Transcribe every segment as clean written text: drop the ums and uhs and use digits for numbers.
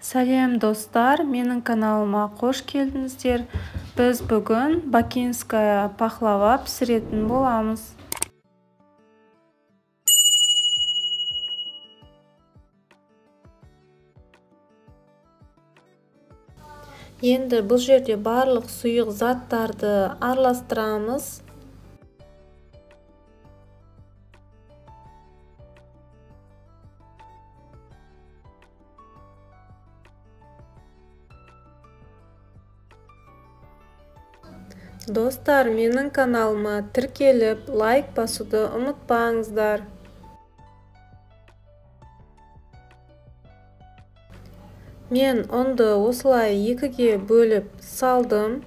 Сәлем достар, менің каналыма қош келдіңіздер. Біз бүгін бакинская пахлава пісіретін боламыз. Енді бұл жерде барлық сұйық заттарды араластырамыз. Достар, менің каналыма тіркеліп, лайк басуды ұмытпаңыздар. Мен ұнды осылай екіге бөліп салдым.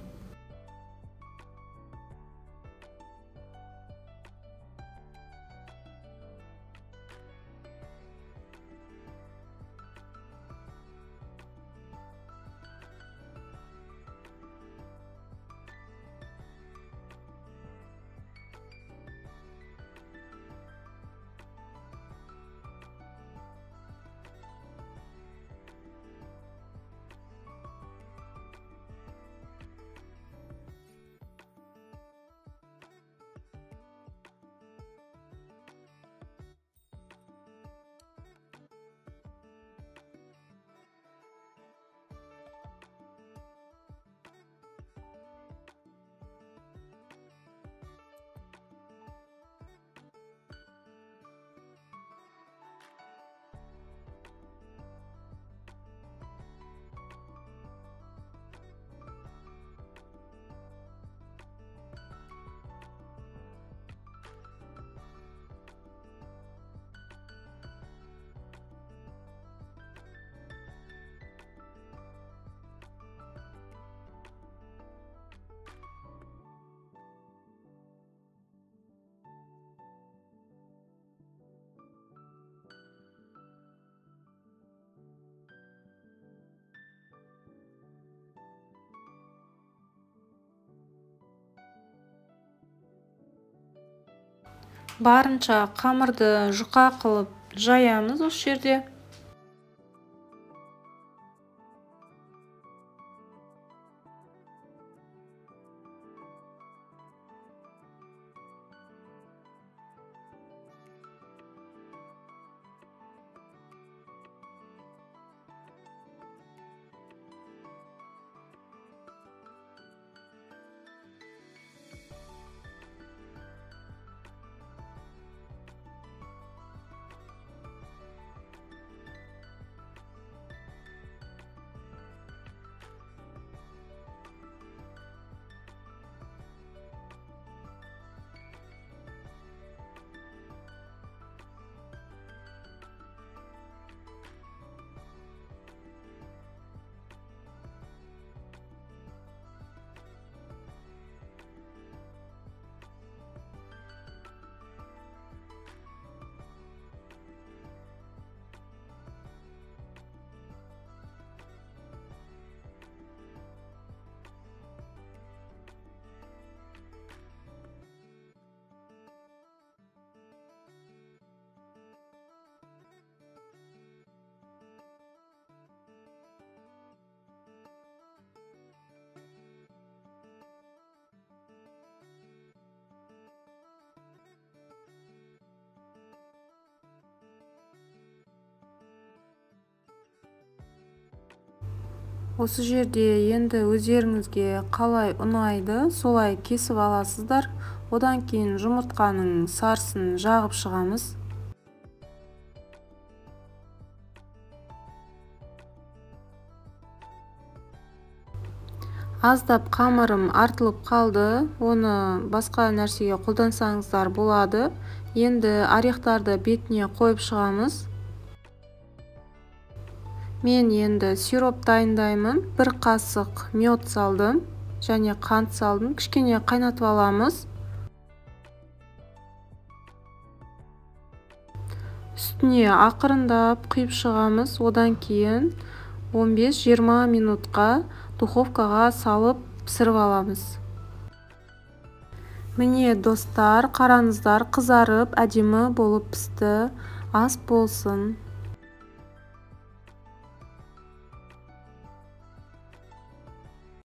Барынша қамырды жұқа қылып жаямыз осы жерде. Осы жерде енді өздеріңізге қалай ұнайды, солай кесіп аласыздар. Одан кейін жұмыртқаның сарысын жағып шығамыз. Аздап қамырым артылып қалды, оны басқа нәрсеге қолдансаңыздар болады. Енді орехтарды бетіне қойып шығамыз. Мен енді сироп дайындаймын. 1 қасық мед салдым және қант салдым. Кішкене қайнатып аламыз. Үстіне ақырындап құйып шығамыз. Одан кейін 15-20 минутқа духовкаға салып пісіріп аламыз. Міне достар, қараңыздар, қызарып әдемі болып пісті. Ас болсын.